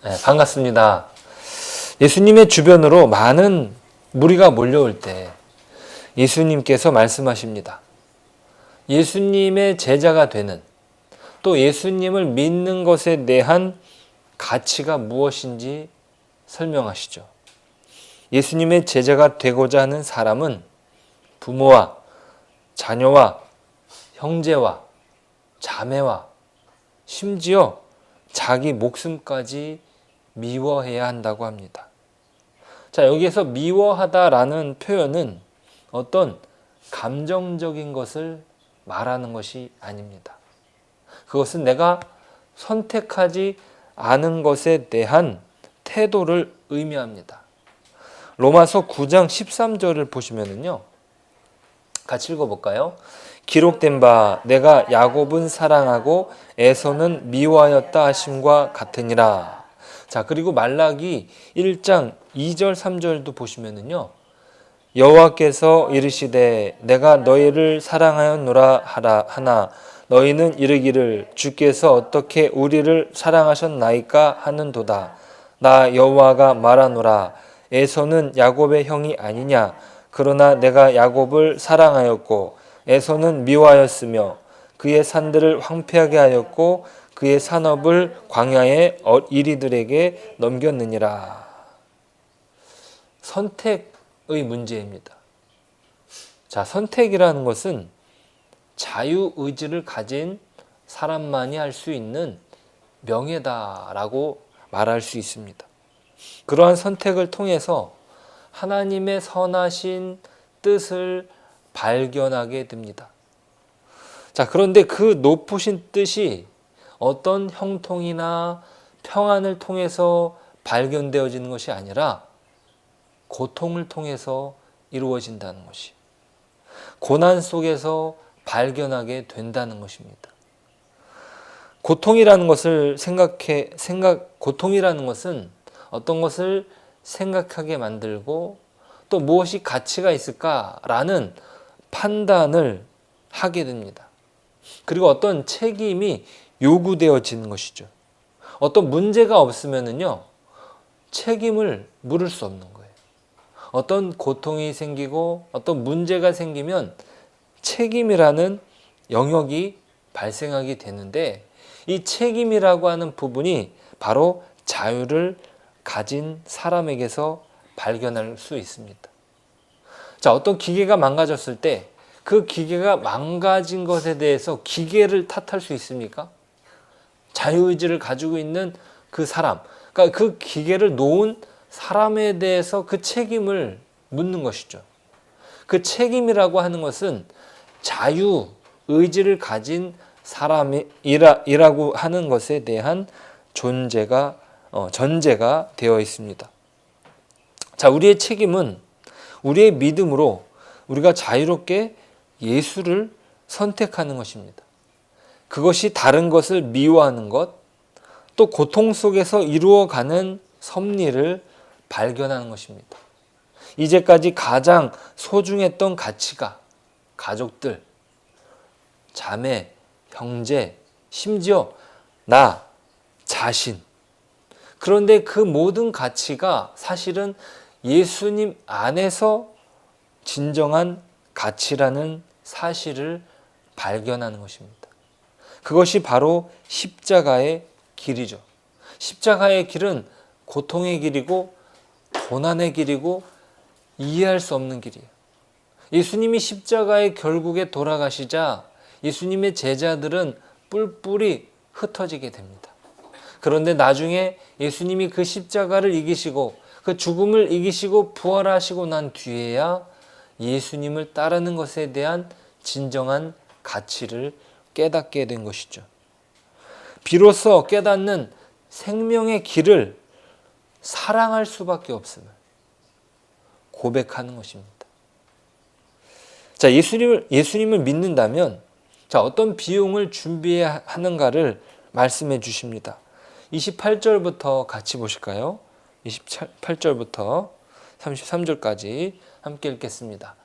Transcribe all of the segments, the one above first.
네, 반갑습니다. 예수님의 주변으로 많은 무리가 몰려올 때 예수님께서 말씀하십니다. 예수님의 제자가 되는, 또 예수님을 믿는 것에 대한 가치가 무엇인지 설명하시죠. 예수님의 제자가 되고자 하는 사람은 부모와 자녀와 형제와 자매와 심지어 자기 목숨까지 미워해야 한다고 합니다. 자, 여기에서 미워하다라는 표현은 어떤 감정적인 것을 말하는 것이 아닙니다. 그것은 내가 선택하지 않은 것에 대한 태도를 의미합니다. 로마서 9장 13절을 보시면은요, 같이 읽어볼까요? 기록된 바 내가 야곱은 사랑하고 에서는 미워하였다 하심과 같으니라. 자, 그리고 말라기 1장 2절 3절도 보시면은요, 여호와께서 이르시되 내가 너희를 사랑하였노라 하나 너희는 이르기를 주께서 어떻게 우리를 사랑하셨나이까 하는도다. 나 여호와가 말하노라. 에서는 야곱의 형이 아니냐. 그러나 내가 야곱을 사랑하였고 에서는 미워하였으며 그의 산들을 황폐하게 하였고 그의 산업을 광야의 이리들에게 넘겼느니라. 선택의 문제입니다. 자, 선택이라는 것은 자유의지를 가진 사람만이 할 수 있는 명예다라고 말할 수 있습니다. 그러한 선택을 통해서 하나님의 선하신 뜻을 발견하게 됩니다. 자, 그런데 그 높으신 뜻이 어떤 형통이나 평안을 통해서 발견되어지는 것이 아니라 고통을 통해서 이루어진다는 것이, 고난 속에서 발견하게 된다는 것입니다. 고통이라는 것을 고통이라는 것은 어떤 것을 생각하게 만들고 또 무엇이 가치가 있을까라는 판단을 하게 됩니다. 그리고 어떤 책임이 요구되어지는 것이죠. 어떤 문제가 없으면은요, 책임을 물을 수 없는 거예요. 어떤 고통이 생기고 어떤 문제가 생기면 책임이라는 영역이 발생하게 되는데, 이 책임이라고 하는 부분이 바로 자유를 가진 사람에게서 발견할 수 있습니다. 자, 어떤 기계가 망가졌을 때 그 기계가 망가진 것에 대해서 기계를 탓할 수 있습니까? 자유의지를 가지고 있는 그 사람, 그러니까 그 기계를 놓은 사람에 대해서 그 책임을 묻는 것이죠. 그 책임이라고 하는 것은 자유의지를 가진 사람이라고 하는 것에 대한 전제가 되어 있습니다. 자, 우리의 책임은 우리의 믿음으로 우리가 자유롭게 예수를 선택하는 것입니다. 그것이 다른 것을 미워하는 것, 또 고통 속에서 이루어가는 섭리를 발견하는 것입니다. 이제까지 가장 소중했던 가치가 가족들, 자매, 형제, 심지어 나 자신. 그런데 그 모든 가치가 사실은 예수님 안에서 진정한 가치라는 사실을 발견하는 것입니다. 그것이 바로 십자가의 길이죠. 십자가의 길은 고통의 길이고 고난의 길이고 이해할 수 없는 길이에요. 예수님이 십자가의 결국에 돌아가시자 예수님의 제자들은 뿔뿔이 흩어지게 됩니다. 그런데 나중에 예수님이 그 십자가를 이기시고 그 죽음을 이기시고 부활하시고 난 뒤에야 예수님을 따르는 것에 대한 진정한 가치를 깨닫게 된 것이죠. 비로소 깨닫는 생명의 길을 사랑할 수밖에 없음을 고백하는 것입니다. 자, 예수님을 믿는다면 자, 어떤 비용을 준비해야 하는가를 말씀해 주십니다. 28절부터 같이 보실까요? 28절부터 33절까지 함께 읽겠습니다.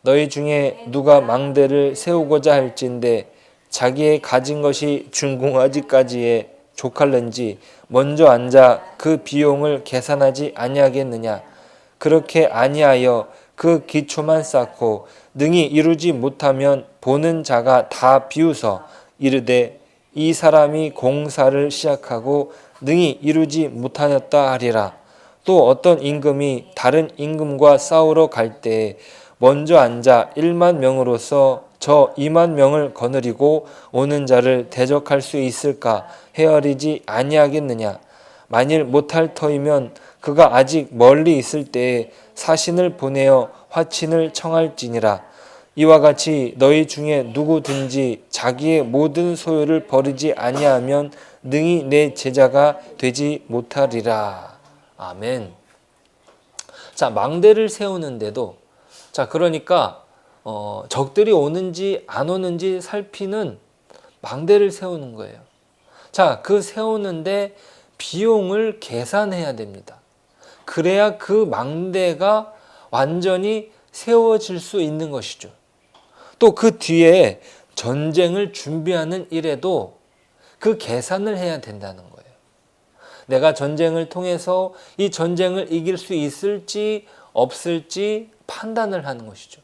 너희 중에 누가 망대를 세우고자 할진대 자기의 가진 것이 중궁하지까지에 족할는지 먼저 앉아 그 비용을 계산하지 아니하겠느냐. 그렇게 아니하여 그 기초만 쌓고 능히 이루지 못하면 보는 자가 다 비웃어 이르되 이 사람이 공사를 시작하고 능히 이루지 못하였다 하리라. 또 어떤 임금이 다른 임금과 싸우러 갈 때에 먼저 앉아 1만 명으로서 저 2만 명을 거느리고 오는 자를 대적할 수 있을까 헤아리지 아니하겠느냐. 만일 못할 터이면 그가 아직 멀리 있을 때에 사신을 보내어 화친을 청할지니라. 이와 같이 너희 중에 누구든지 자기의 모든 소유를 버리지 아니하면 능히 내 제자가 되지 못하리라. 아멘. 자, 망대를 세우는데도, 자, 그러니까 적들이 오는지 안 오는지 살피는 망대를 세우는 거예요. 자, 그 세우는데 비용을 계산해야 됩니다. 그래야 그 망대가 완전히 세워질 수 있는 것이죠. 또 그 뒤에 전쟁을 준비하는 일에도 그 계산을 해야 된다는 거예요. 내가 전쟁을 통해서 이 전쟁을 이길 수 있을지 없을지 판단을 하는 것이죠.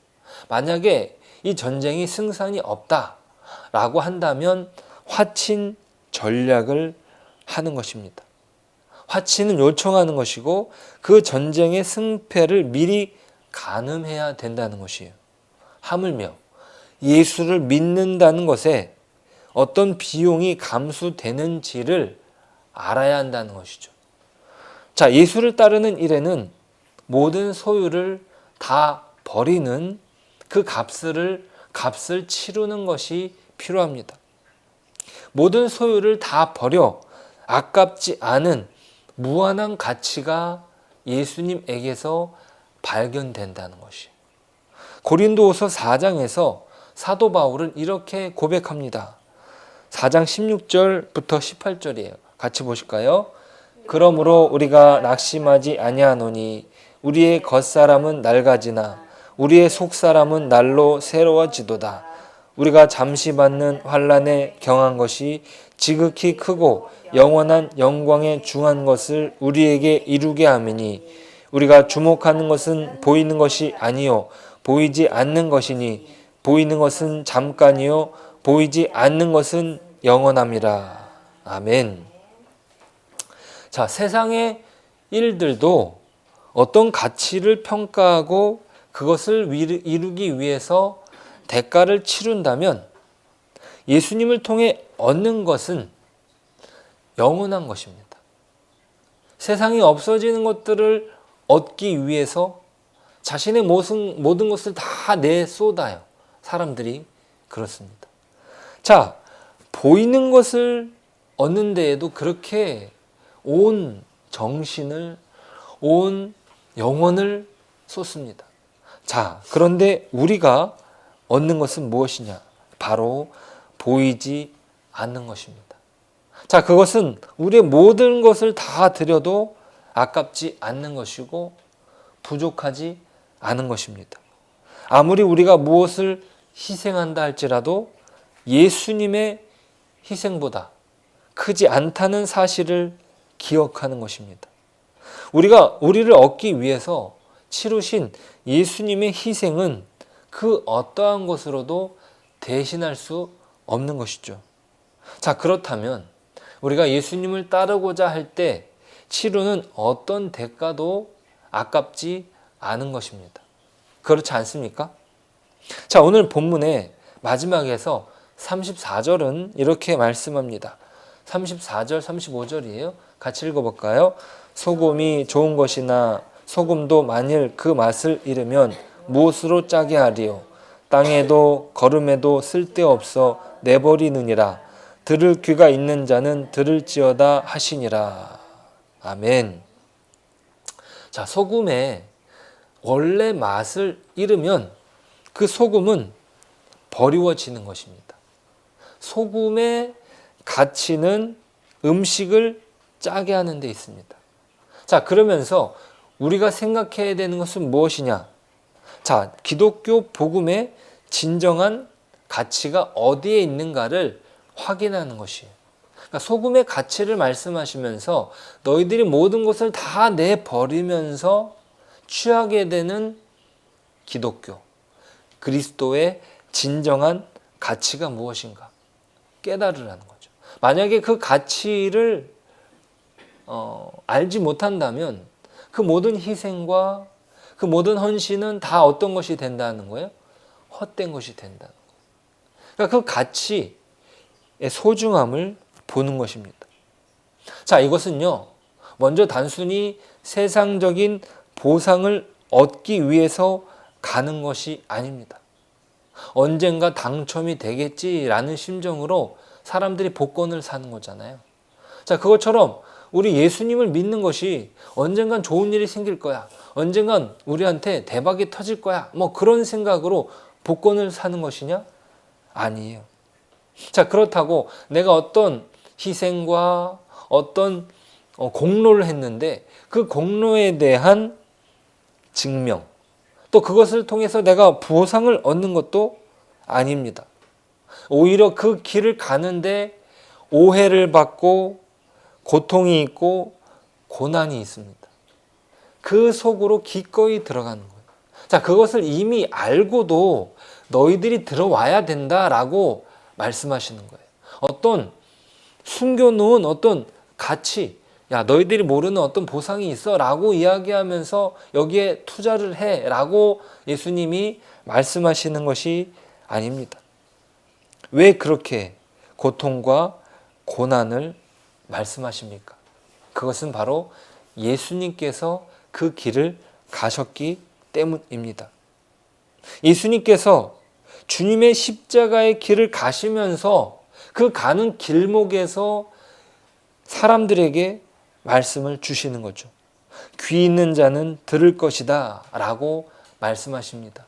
만약에 이 전쟁이 승산이 없다라고 한다면 화친 전략을 하는 것입니다. 화친은 요청하는 것이고 그 전쟁의 승패를 미리 가늠해야 된다는 것이에요. 하물며 예수를 믿는다는 것에 어떤 비용이 감수되는지를 알아야 한다는 것이죠. 자, 예수를 따르는 일에는 모든 소유를 다 버리는 그 값을 치르는 것이 필요합니다. 모든 소유를 다 버려 아깝지 않은 무한한 가치가 예수님에게서 발견된다는 것이. 고린도후서 4장에서 사도 바울은 이렇게 고백합니다. 4장 16절부터 18절이에요. 같이 보실까요? 그러므로 우리가 낙심하지 아니하노니 우리의 겉사람은 낡아지나 우리의 속사람은 날로 새로워지도다. 우리가 잠시 받는 환난에 경한 것이 지극히 크고 영원한 영광에 중한 것을 우리에게 이루게 함이니 우리가 주목하는 것은 보이는 것이 아니요 보이지 않는 것이니 보이는 것은 잠깐이요 보이지 않는 것은 영원함이라. 아멘. 자, 세상의 일들도 어떤 가치를 평가하고 그것을 이루기 위해서 대가를 치른다면 예수님을 통해 얻는 것은 영원한 것입니다. 세상이 없어지는 것들을 얻기 위해서 자신의 모든 것을 다 내쏟아요. 사람들이 그렇습니다. 자, 보이는 것을 얻는 데에도 그렇게 온 정신을, 온 영혼을 쏟습니다. 자, 그런데 우리가 얻는 것은 무엇이냐? 바로 보이지 않는 것입니다. 자, 그것은 우리의 모든 것을 다 드려도 아깝지 않는 것이고 부족하지 않은 것입니다. 아무리 우리가 무엇을 희생한다 할지라도 예수님의 희생보다 크지 않다는 사실을 기억하는 것입니다. 우리가 우리를 얻기 위해서 치르신 예수님의 희생은 그 어떠한 것으로도 대신할 수 없는 것이죠. 자, 그렇다면 우리가 예수님을 따르고자 할 때 치르는 어떤 대가도 아깝지 않은 것입니다. 그렇지 않습니까? 자, 오늘 본문의 마지막에서 34절은 이렇게 말씀합니다. 34절, 35절이에요. 같이 읽어볼까요? 소금이 좋은 것이나 소금도 만일 그 맛을 잃으면 무엇으로 짜게 하리요? 땅에도 거름에도 쓸데없어 내버리느니라. 들을 귀가 있는 자는 들을지어다 하시니라. 아멘. 자, 소금의 원래 맛을 잃으면 그 소금은 버리워지는 것입니다. 소금의 가치는 음식을 짜게 하는 데 있습니다. 자, 그러면서 우리가 생각해야 되는 것은 무엇이냐? 자, 기독교 복음의 진정한 가치가 어디에 있는가를 확인하는 것이에요. 그러니까 소금의 가치를 말씀하시면서 너희들이 모든 것을 다 내버리면서 취하게 되는 기독교, 그리스도의 진정한 가치가 무엇인가 깨달으라는 거죠. 만약에 그 가치를 알지 못한다면 그 모든 희생과 그 모든 헌신은 다 어떤 것이 된다는 거예요? 헛된 것이 된다는 거예요. 그러니까 그 가치의 소중함을 보는 것입니다. 자, 이것은요, 먼저 단순히 세상적인 보상을 얻기 위해서 가는 것이 아닙니다. 언젠가 당첨이 되겠지라는 심정으로 사람들이 복권을 사는 거잖아요. 자, 그것처럼 우리 예수님을 믿는 것이 언젠간 좋은 일이 생길 거야. 언젠간 우리한테 대박이 터질 거야. 뭐 그런 생각으로 복권을 사는 것이냐? 아니에요. 자, 그렇다고 내가 어떤 희생과 어떤 공로를 했는데 그 공로에 대한 증명, 또 그것을 통해서 내가 보상을 얻는 것도 아닙니다. 오히려 그 길을 가는데 오해를 받고 고통이 있고 고난이 있습니다. 그 속으로 기꺼이 들어가는 거예요. 자, 그것을 이미 알고도 너희들이 들어와야 된다라고 말씀하시는 거예요. 어떤 숨겨놓은 어떤 가치, 야, 너희들이 모르는 어떤 보상이 있어 라고 이야기하면서 여기에 투자를 해 라고 예수님이 말씀하시는 것이 아닙니다. 왜 그렇게 고통과 고난을 말씀하십니까? 그것은 바로 예수님께서 그 길을 가셨기 때문입니다. 예수님께서 주님의 십자가의 길을 가시면서 그 가는 길목에서 사람들에게 말씀을 주시는 거죠. 귀 있는 자는 들을 것이다 라고 말씀하십니다.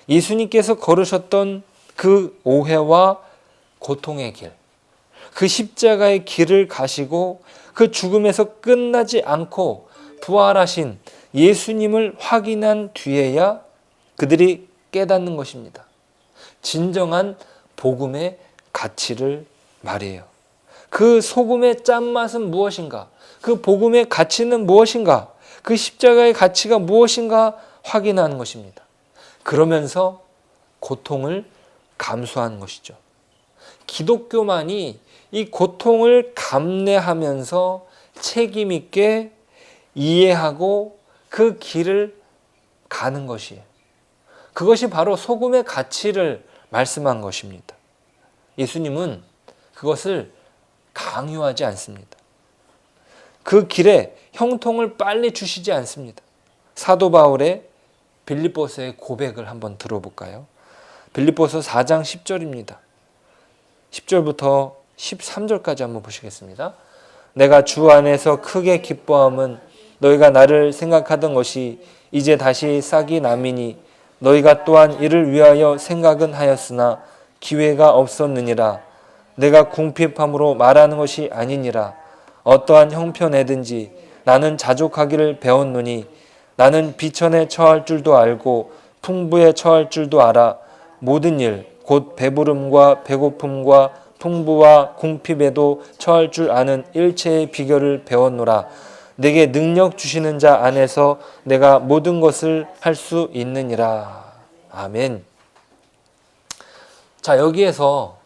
예수님께서 걸으셨던 그 오해와 고통의 길, 그 십자가의 길을 가시고 그 죽음에서 끝나지 않고 부활하신 예수님을 확인한 뒤에야 그들이 깨닫는 것입니다. 진정한 복음의 가치를 말해요. 그 소금의 짠맛은 무엇인가? 그 복음의 가치는 무엇인가? 그 십자가의 가치가 무엇인가 확인하는 것입니다. 그러면서 고통을 감수하는 것이죠. 기독교만이 이 고통을 감내하면서 책임 있게 이해하고 그 길을 가는 것이에요. 그것이 바로 소금의 가치를 말씀한 것입니다. 예수님은 그것을 강요하지 않습니다. 그 길에 형통을 빨리 주시지 않습니다. 사도 바울의 빌립보서의 고백을 한번 들어볼까요? 빌립보서 4장 10절입니다. 10절부터 13절까지 한번 보시겠습니다. 내가 주 안에서 크게 기뻐함은 너희가 나를 생각하던 것이 이제 다시 싹이 남이니 너희가 또한 이를 위하여 생각은 하였으나 기회가 없었느니라. 내가 궁핍함으로 말하는 것이 아니니라. 어떠한 형편에든지 나는 자족하기를 배웠노니 나는 비천에 처할 줄도 알고 풍부에 처할 줄도 알아. 모든 일 곧 배부름과 배고픔과 풍부와 궁핍에도 처할 줄 아는 일체의 비결을 배웠노라. 내게 능력 주시는 자 안에서 내가 모든 것을 할 수 있느니라. 아멘. 자, 여기에서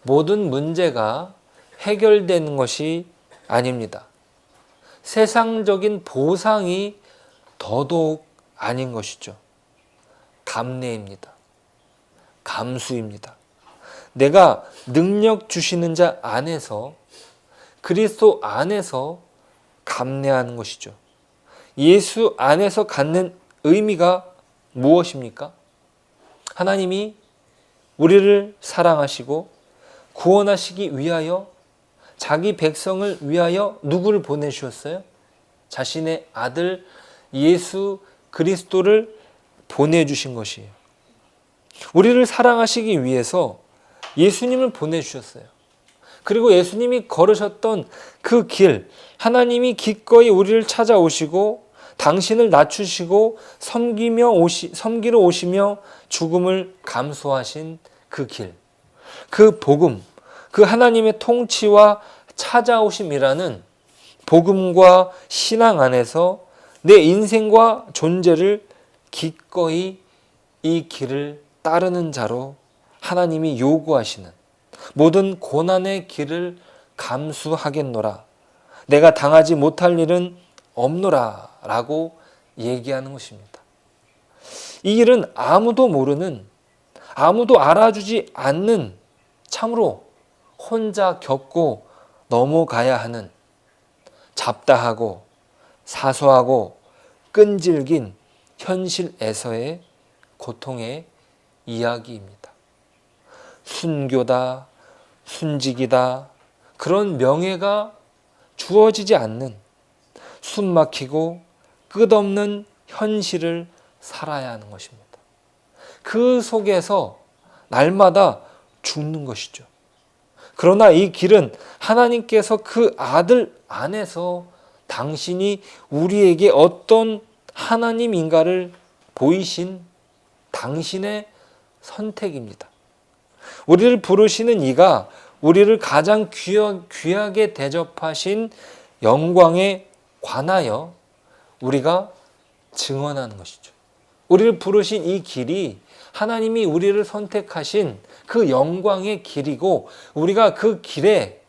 모든 문제가 해결되는 것이 아닙니다. 세상적인 보상이 더더욱 아닌 것이죠. 감내입니다. 감수입니다. 내가 능력 주시는 자 안에서, 그리스도 안에서 감내하는 것이죠. 예수 안에서 갖는 의미가 무엇입니까? 하나님이 우리를 사랑하시고 구원하시기 위하여 자기 백성을 위하여 누구를 보내주셨어요? 자신의 아들 예수 그리스도를 보내주신 것이에요. 우리를 사랑하시기 위해서 예수님을 보내주셨어요. 그리고 예수님이 걸으셨던 그 길, 하나님이 기꺼이 우리를 찾아오시고 당신을 낮추시고 섬기러 오시며 죽음을 감수하신 그 길, 그 복음, 그 하나님의 통치와 찾아오심이라는 복음과 신앙 안에서 내 인생과 존재를 기꺼이 이 길을 따르는 자로 하나님이 요구하시는 모든 고난의 길을 감수하겠노라. 내가 당하지 못할 일은 없노라 라고 얘기하는 것입니다. 이 일은 아무도 모르는, 아무도 알아주지 않는, 참으로 혼자 겪고 넘어가야 하는 잡다하고 사소하고 끈질긴 현실에서의 고통의 이야기입니다. 순교다, 순직이다, 그런 명예가 주어지지 않는 숨막히고 끝없는 현실을 살아야 하는 것입니다. 그 속에서 날마다 죽는 것이죠. 그러나 이 길은 하나님께서 그 아들 안에서 당신이 우리에게 어떤 하나님인가를 보이신 당신의 선택입니다. 우리를 부르시는 이가 우리를 가장 귀하게 대접하신 영광에 관하여 우리가 증언하는 것이죠. 우리를 부르신 이 길이 하나님이 우리를 선택하신 그 영광의 길이고 우리가 그 길에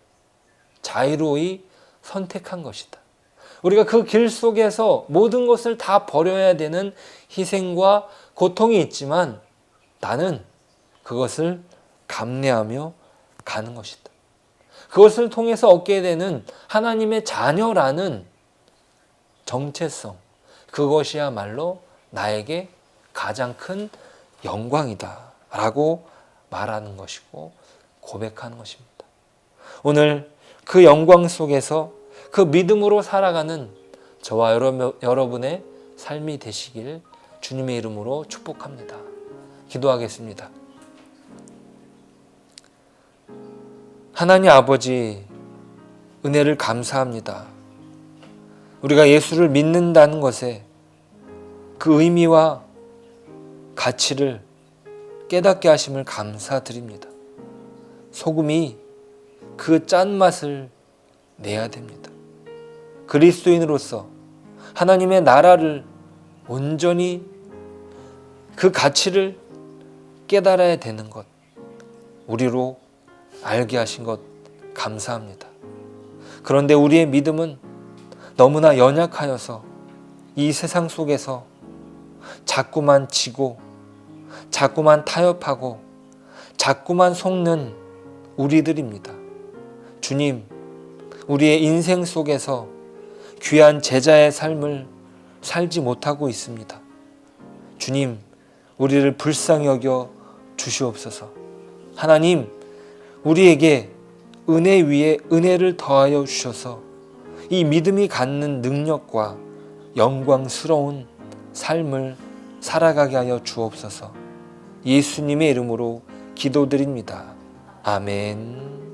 자유로이 선택한 것이다. 우리가 그 길 속에서 모든 것을 다 버려야 되는 희생과 고통이 있지만 나는 그것을 감내하며 가는 것이다. 그것을 통해서 얻게 되는 하나님의 자녀라는 정체성, 그것이야말로 나에게 가장 큰 영광이다 라고 말하는 것이고 고백하는 것입니다. 오늘 그 영광 속에서 그 믿음으로 살아가는 저와 여러분의 삶이 되시길 주님의 이름으로 축복합니다. 기도하겠습니다. 하나님 아버지, 은혜를 감사합니다. 우리가 예수를 믿는다는 것에 그 의미와 가치를 깨닫게 하심을 감사드립니다. 소금이 그 짠맛을 내야 됩니다. 그리스도인으로서 하나님의 나라를 온전히 그 가치를 깨달아야 되는 것, 우리로 알게 하신 것 감사합니다. 그런데 우리의 믿음은 너무나 연약하여서 이 세상 속에서 자꾸만 지고 자꾸만 타협하고 자꾸만 속는 우리들입니다. 주님, 우리의 인생 속에서 귀한 제자의 삶을 살지 못하고 있습니다. 주님, 우리를 불쌍히 여겨 주시옵소서. 하나님, 우리에게 은혜 위에 은혜를 더하여 주셔서 이 믿음이 갖는 능력과 영광스러운 삶을 살아가게 하여 주옵소서. 예수님의 이름으로 기도드립니다. 아멘.